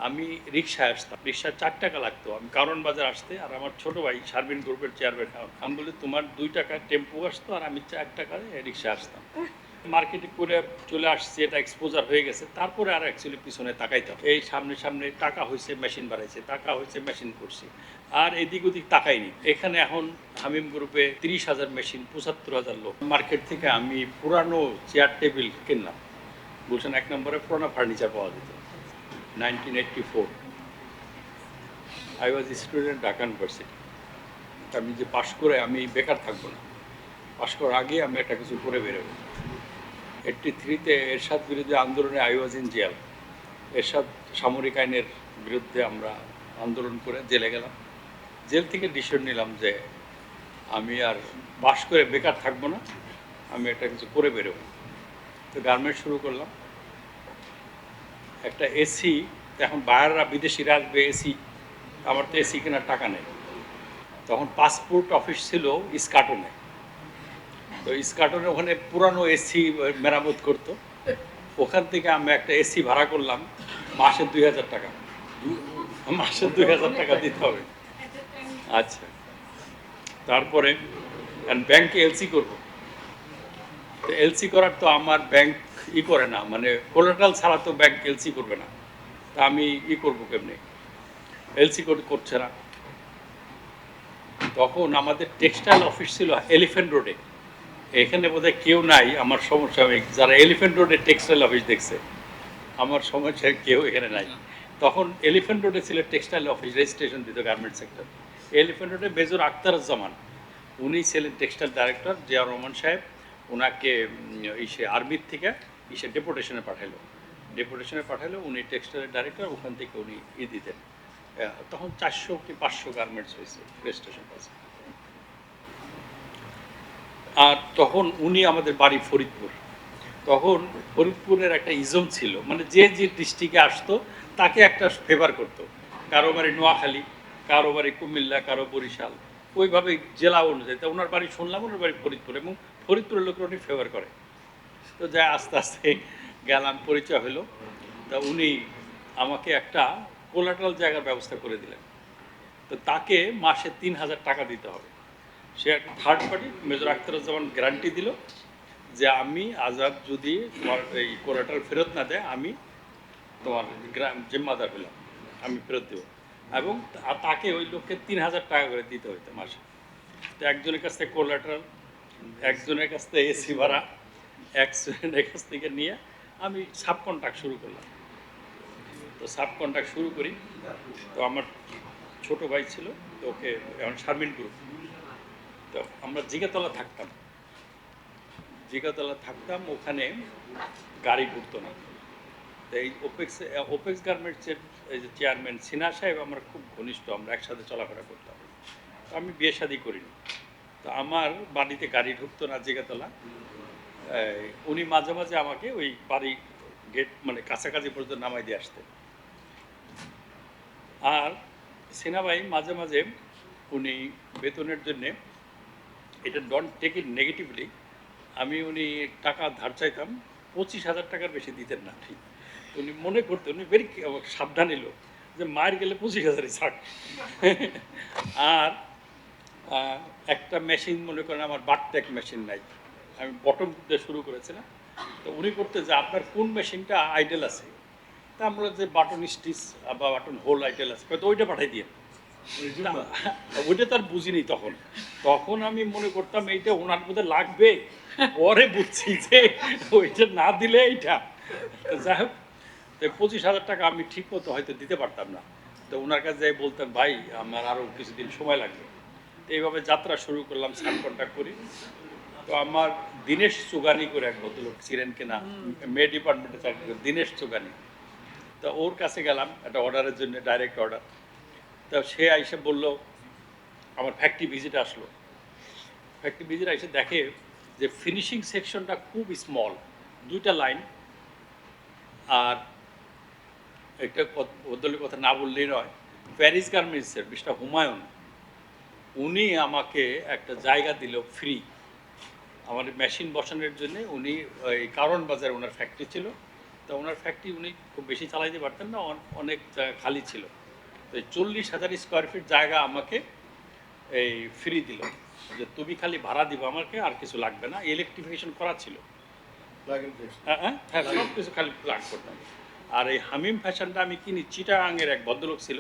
আমি রিক্সায় আসতাম, রিক্সায় ৪ টাকা লাগতো। আমি কারওয়ান বাজার আসতে, আর আমার ছোট ভাই শারমিন গ্রুপের চেয়ারম্যান। আমি বলি, তোমার ২ টাকার টেম্পো আসতো আর আমি ৪ টাকায় রিক্সায় আসতাম। মার্কেটে করে চলে আসছি, এটা এক্সপোজার হয়ে গেছে। তারপরে আর অ্যাকচুয়ালি পিছনে তাকাইতাম। এই সামনে সামনে টাকা হইছে, মেশিন বাড়াইছে, টাকা হইছে, মেশিন করছি। আর এদিক ওদিক তাকাইনি। এখানে এখন হামিম গ্রুপে ৩০,০০০ মেশিন, ৭৫,০০০ লোক। মার্কেট থেকে আমি পুরানো চেয়ার টেবিল কিনলাম। গুলশান ১ নম্বরে পুরানো ফার্নিচার পাওয়া যেত। 1984 I was a student Dhaka university. আমি যে পাশ করে আমি বেকার থাকবো না, পাশ করার আগে আমি একটা কিছু করে বেরোবো। 83-তে এরশাদ বিরোধী আন্দোলনে আই ওয়াজ ইন জেল। এরশাদ সামরিক আইনের বিরুদ্ধে আমরা আন্দোলন করে জেলে গেলাম। জেল থেকে ডিসিশন নিলাম যে আমি আর পাশ করে বেকার থাকবো না, আমি একটা কিছু করে বেরোবো। তো গার্মেন্টস শুরু করলাম। একটা এসি, এখন বাইরেরা বিদেশিরা আসবে এসি, আমার তো এসি কেনার টাকা নেই। তখন পাসপোর্ট অফিস ছিল ইস্কাটনে। তো ইস্কাটনে ওখানে পুরানো এসি মেরামত করতো। ওখান থেকে আমি একটা এসি ভাড়া করলাম, মাসে ২,০০০ টাকা। মাসে ২,০০০ টাকা দিতে হবে। আচ্ছা, তারপরে ব্যাংকে এলসি করবো। তো এলসি করার তো আমার ব্যাংক করে না, মানে কোলাটারাল ছাড়া তো ব্যাংক এলসি করবে না। তা আমি করবো কেমনি? এলসি করছে না। তখন আমাদের টেক্সটাইল অফিস ছিল এলিফ্যান্ট রোডে। এখানে বোধহয় কেউ নাই আমার সমসাময়িক যারা এলিফ্যান্ট রোডে টেক্সটাইল অফিস দেখছে। আমার সমস্যার কেউ এখানে নাই। তখন এলিফ্যান্ট রোডে ছিল টেক্সটাইল অফিস, রেজিস্ট্রেশন দিত গার্মেন্ট সেক্টর। এলিফ্যান্ট রোডে মেজর আখতারুজ্জামান, উনি ছিলেন টেক্সটাইল ডাইরেক্টর। জিয়াউর রহমান সাহেব ওনাকে ইসে আর্মির থেকে ডেপুটেশনে পাঠালো। উনি টেক্সটাইলের ডাইরেক্টর, ওখান থেকে উনি দিতেন। তখন ৪০০ কি ৫০০ গার্মেন্টস হয়েছে রেজিস্ট্রেশন পাশে। আর তখন উনি আমাদের বাড়ি ফরিদপুর। তখন ফরিদপুরের একটা ইজম ছিল, মানে যে ডিস্ট্রিক্টে আসতো তাকে একটা ফেভার করতো। কারো বাড়ি নোয়াখালী, কারো বাড়ি কুমিল্লা, কারো বরিশাল, ওইভাবে জেলা অনুযায়ী। তা ওনার বাড়ি শুনলাম ওনার বাড়ি ফরিদপুর, এবং ফরিদপুরের লোকের উনি ফেভার করে। তো যাই আস্তে আস্তে গেলাম, পরিচয় হলো। তা উনি আমাকে একটা কোলাটারাল জায়গার ব্যবস্থা করে দিলেন। তো তাকে মাসে ৩,০০০ টাকা দিতে হবে। সে একটা third party, major Akhtaruzzaman guarantee দিল যে আমি আজাদ যদি তোমার এই কোলাটারাল ফেরত না দেয়, আমি তোমার জিম্মাদার হলাম, আমি ফেরত দেবো। এবং তাকে ওই লোককে ৩,০০০ টাকা করে দিতে হইতো মাসে। তো একজনের কাছ থেকে কোলাটারাল, একজনের কাছ থেকে এসি ভাড়া, একজনের কাছ থেকে নিয়ে আমি সাব কন্ট্রাক্ট শুরু করলাম। তো সাব কন্ট্রাক্ট শুরু করি। তো আমার ছোট ভাই ছিল, তো ওকে এখন শারমিন গ্রুপ। তো আমরা জিগাতলা থাকতাম, ওখানে গাড়ি ঢুকতো না। তো এই ওপেক্স গার্মেন্টসের এই যে চেয়ারম্যান সিনহা সাহেব আমার খুব ঘনিষ্ঠ, আমরা একসাথে চলাফেরা করতাম। তো আমি বিয়ে শাদী করিনি। তো আমার বাড়িতে গাড়ি ঢুকতো না জিগাতলা। উনি মাঝে মাঝে আমাকে ওই বাড়ি গেট মানে কাছাকাছি পর্যন্ত নামাই দিয়ে আসতেন। আর সিনহা ভাই মাঝে মাঝে উনি বেতনের জন্যে, এটা ডোন্ট টেক ইট নেগেটিভলি, উনি টাকা ধার চাইতাম, 25,০০০ টাকার বেশি দিতেন না। ঠিক উনি মনে করতেন, উনি ভেরি সাবধান এলো যে মায়ের গেলে 25,০০০ই ছাড়। আর একটা মেশিন মনে করেন, আমার বাটটেক মেশিন নাই, আমি বটম দিয়ে শুরু করেছিলাম। তো উনি করতে যে আপনার কোন মেশিনটা আইডেল আছে, তা আমরা যে বাটন স্টিচ বা বাটন হোল আইডেল আছে, হয়তো ওইটা পাঠাই দিয়ে। ওইটা তো আর বুঝিনি তখন। তখন আমি মনে করতাম এইটা ওনার মধ্যে লাগবে, পরে বুঝছি যে ওইটা না দিলে এইটা। যাই হোক, 25,০০০ টাকা আমি ঠিক মতো হয়তো দিতে পারতাম না। তো ওনার কাছে যাই বলতাম, ভাই আমার আরও কিছুদিন সময় লাগবে। তো এইভাবে যাত্রা শুরু করলাম, সাব কন্ট্রাক্ট করি। তো আমার দীনেশ চুগানি করে এক ভদ্রলোক ছিলেন কিনা, মে ডিপার্টমেন্টে চাকরি করে, দীনেশ চুগানি। তো ওর কাছে গেলাম একটা অর্ডারের জন্য, ডাইরেক্ট অর্ডার। তো সে এসে বলল, আমার ফ্যাক্টরি ভিজিট আসলো। ফ্যাক্টরি ভিজিট এসে দেখে যে ফিনিশিং সেকশনটা খুব স্মল, 2টা লাইন। আর একটা ভদ্রলোকের কথা না বললেই নয়, প্যারিস গার্মেন্টসের মিস্টার হুমায়ুন, উনি আমাকে একটা জায়গা দিল ফ্রি আমার মেশিন বসানোর জন্যে। উনি ওই কারওয়ান বাজারে ওনার ফ্যাক্টরি ছিল, তো ওনার ফ্যাক্টরি উনি খুব বেশি চালাইতে পারতেন না, অনেক জায়গা খালি ছিল। তো 40,000 স্কোয়ার ফিট জায়গা আমাকে এই ফ্রি দিল, যে তুমি খালি ভাড়া দিবা আমাকে, আর কিছু লাগবে না। ইলেকট্রিফিকেশন করা ছিল, হ্যাঁ হ্যাঁ হ্যাঁ, সব কিছু খালি প্লাগ করতাম। আর এই হামিম ফ্যাশনটা আমি কিনি, চিটাগাংয়ের এক ভদ্রলোক ছিল,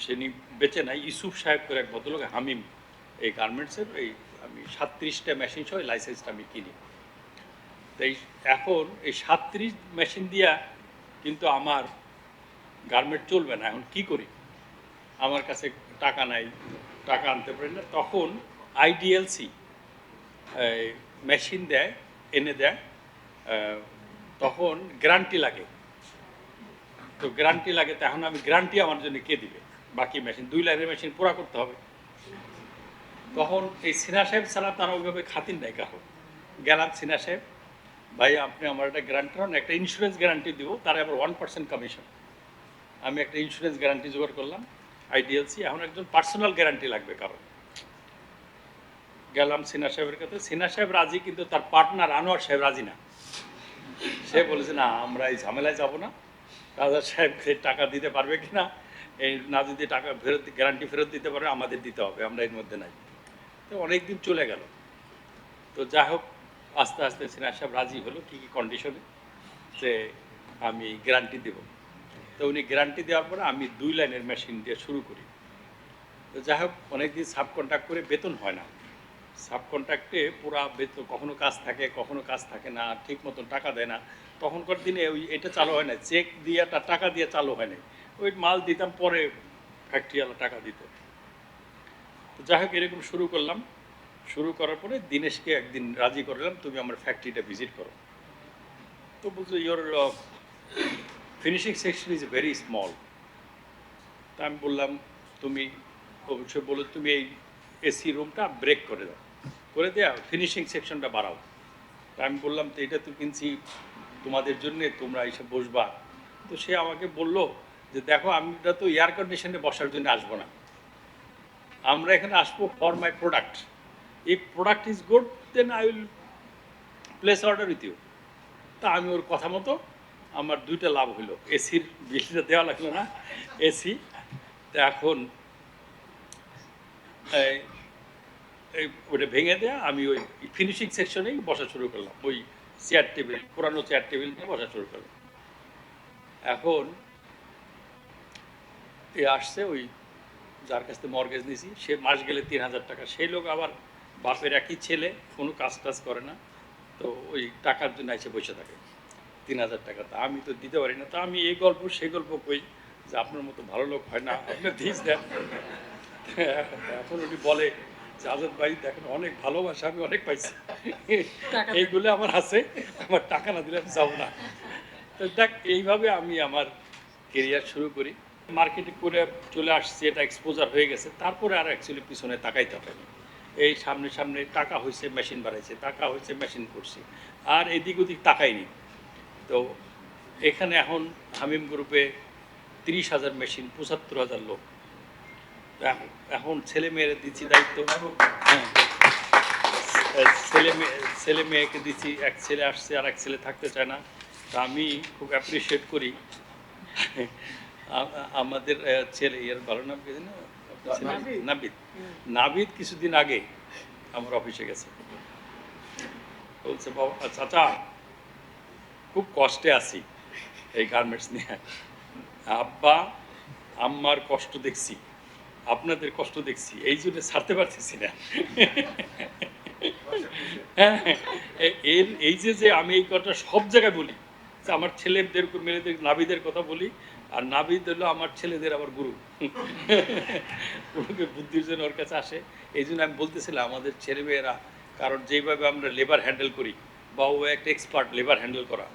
সে বেঁচে নাই, ইউসুফ সাহেব করে এক ভদ্রলোক, হামিম এই গার্মেন্টসের এই আমি 37টা মেশিন সহ লাইসেন্সটা আমি কিনি। তো এখন এই 37 মেশিন দিয়া কিন্তু আমার গার্মেন্ট চলবে না। এখন কি করি, আমার কাছে টাকা নাই, টাকা আনতে পারি না। তখন আইডিএলসি মেশিন দেয়, এনে দেয়, তখন গ্যারান্টি লাগে। তো গ্যারান্টি লাগে, তখন আমি গ্যারান্টি আমার জন্য কে দিবে, বাকি মেশিন 2 লাইনের মেশিন পুরা করতে হবে। তখন এই সিনহা সাহেব ছাড়া তারা ওইভাবে খাতির নাই কারো। গেলাম সিনহা সাহেব, ভাই আপনি আমার একটা গ্যারান্টি হন, একটা ইন্স্যুরেন্স গ্যারান্টি দিব, তার আবার 1% কমিশন। আমি একটা ইন্স্যুরেন্স গ্যারান্টি জোগাড় করলাম আইডিএলসি। এখন একজন পার্সোনাল গ্যারান্টি লাগবে কারো। গেলাম সিনহা সাহেবের কাছে, সিনহা সাহেব রাজি, কিন্তু তার পার্টনার আনোয়ার সাহেব রাজি না। সে বলেছে না, আমরা এই ঝামেলায় যাব না, রাজা সাহেব টাকা দিতে পারবে কি না, এই না যদি টাকা ফেরত গ্যারান্টি ফেরত দিতে পারে আমাদের দিতে হবে, আমরা এর মধ্যে নাই। তো অনেক দিন চলে গেল। তো যাই হোক, আস্তে আস্তে সিনহা সাহেব রাজি হলো, কী কী কন্ডিশনে, যে আমি গ্যারান্টি দেব। তো উনি গ্যারান্টি দেওয়ার পরে আমি 2 লাইনের মেশিন দিয়ে শুরু করি। তো যাই হোক, অনেকদিন সাব কন্ট্রাক্ট করে বেতন হয় না। সাব কন্ট্রাক্টে পুরা বেতন, কখনো কাজ থাকে কখনো কাজ থাকে না, ঠিক মতন টাকা দেয় না। তখনকার দিনে ওই এটা চালু হয় না, চেক দিয়ে টাকা দিয়ে চালু হয় না, ওই মাল দিতাম পরে ফ্যাক্টরিওয়ালা টাকা দিত। তো যাই হোক, এরকম শুরু করলাম। শুরু করার পরে দিনেশকে একদিন রাজি করলাম, তুমি আমার ফ্যাক্টরিটা ভিজিট করো। তো বলছো your finishing section is very small. তা আমি বললাম, তুমি অবশ্যই বলো, তুমি এই এসি রুমটা ব্রেক করে দাও, করে দেওয়া ফিনিশিং সেকশনটা বাড়াও। তা আমি বললাম, তো এটা তো কিনছি তোমাদের জন্যে, তোমরা এসে বসবা। তো সে আমাকে বলল যে দেখো, আমরা তো এয়ার কন্ডিশনে বসার জন্য আসবো না, আমরা এখানে আসবো for my product. If product is good then I will place order with you. তা আমি ওর কথা মতো, আমার 2টা লাভ হলো, এসির বিলটা দেওয়া লাগলো না, এসি। তা এখন ওটা ভেঙে দেয়া, আমি ওই ফিনিশিং সেকশনেই বসা শুরু করলাম, ওই চেয়ার টেবিল, পুরানো চেয়ার টেবিল নিয়ে বসা শুরু করলাম। এখন এ আসছে, ওই যার কাছ থেকে মর্গেজ নিয়েছি, সে মাস গেলে 3,000 টাকা। সেই লোক আবার বাপের একই ছেলে, কোনো কাজ টাজ করে না, তো ওই টাকার জন্য এসে বসে থাকে 3,000 টাকা। তা আমি তো দিতে পারি না। তা আমি এই গল্প সেই গল্প কই যে আপনার মতো ভালো লোক হয় না, আপনি দিস দেন। এখন উনি বলে যে আজাদ ভাই দেখেন, অনেক ভালোবাসা আমি অনেক পাইছি, এইগুলো আমার আছে, আমার টাকা না দিলে আমি যাবো না। তো দেখ, এইভাবে আমি আমার কেরিয়ার শুরু করি। মার্কেটে করে চলে আসছি, এটা এক্সপোজার হয়ে গেছে, তারপরে আর অ্যাকচুয়ালি পিছনে তাকাইতে হয়নি। এই সামনে সামনে টাকা হয়েছে, মেশিন বাড়াইছে, টাকা হয়েছে, মেশিন করছি, আর এদিক ওদিক তাকাইনি। তো এখানে এখন হামিম গ্রুপে 30,000 মেশিন, 75,000 লোক। এখন ছেলে মেয়েরা দিচ্ছি দায়িত্ব। হ্যাঁ, ছেলে মেয়েকে দিচ্ছি। এক ছেলে আসছে, আর এক ছেলে থাকতে চায় না। তা আমি খুব অ্যাপ্রিসিয়েট করি আমাদের ছেলে, এর ভালো নাম কি জানো? নাবিদ। নাবিদ কিছুদিন আগে আমার অফিসে গেছে, বলছে বাবা চাচা, খুব কষ্টে আছি এই গার্মেন্টস নিয়ে, আব্বা আম্মার কষ্ট দেখছি, আপনাদের কষ্ট দেখছি, এই জন্য ছাড়তে পারতেছি না। হ্যাঁ, এর এই যে আমি এই কথা সব জায়গায় বলি, যে আমার ছেলেদের মেয়েদের নাবিদের কথা বলি, আর নাবিদ হলো আমার ছেলেদের আবার গুরু। গুরুকে বুদ্ধির জন্য ওর কাছে আসে। এই জন্য আমি বলতেছিলাম আমাদের ছেলেমেয়েরা, কারণ যেইভাবে আমরা লেবার হ্যান্ডেল করি, বা ও একটা এক্সপার্ট লেবার হ্যান্ডেল করা,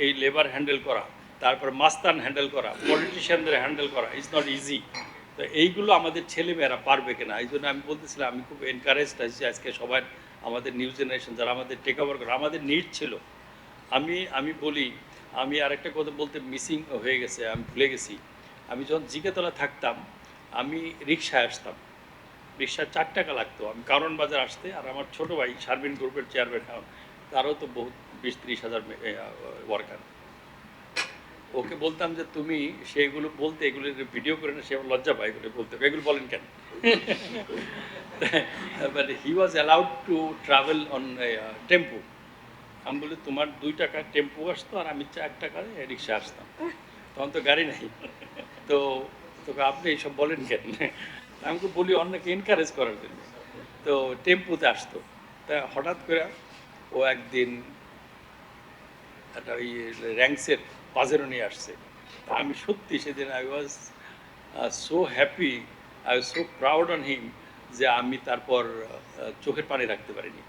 এই লেবার হ্যান্ডেল করা, তারপর মাস্তান হ্যান্ডেল করা, পলিটিশিয়ানদের হ্যান্ডেল করা ইজ নট ইজি। তো এইগুলো আমাদের ছেলেমেয়েরা পারবে কিনা, এই জন্য আমি বলতেছিলাম, আমি খুব এনকারেজড আছি আজকে সবাই, আমাদের নিউ জেনারেশন যারা আমাদের টেক ওভার করে, আমাদের নিড ছিল। আমি বলি, আমি আরেকটা কথা বলতে মিসিং হয়ে গেছে, আমি ভুলে গেছি। আমি যখন জিকেতলা থাকতাম, আমি রিক্সায় আসতাম, রিক্সা 4 টাকা লাগতো আমি কারণ বাজার আসতে। আর আমার ছোটো ভাই শারমিন গ্রুপের চেয়ারম্যান, তারও তো বহুত 20-30 হাজার ওয়ার্কার। ওকে বলতাম যে তুমি সেইগুলো বলতে, এগুলো ভিডিও করে না, সে লজ্জা পায় এগুলো বলতে, এগুলো বলেন কেন? But he was allowed to travel on tempo. আমি বলি তোমার 2 টাকা টেম্পো আসতো আর আমি 4 টাকায় রিক্সা আসতাম, তখন তো গাড়ি নাই। তো তোকে আপনি এইসব বলেন কেন? আমি তো বলি অন্যকে এনকারেজ করার জন্য। তো টেম্পুতে আসতো। তা হঠাৎ করে ও একদিন একটা ওই র্যাঙ্কসের পাজেরো নিয়ে আসছে। তা আমি সত্যি সেদিন I was so happy, I was so proud on him, যে আমি তারপর চোখের পানি রাখতে পারিনি।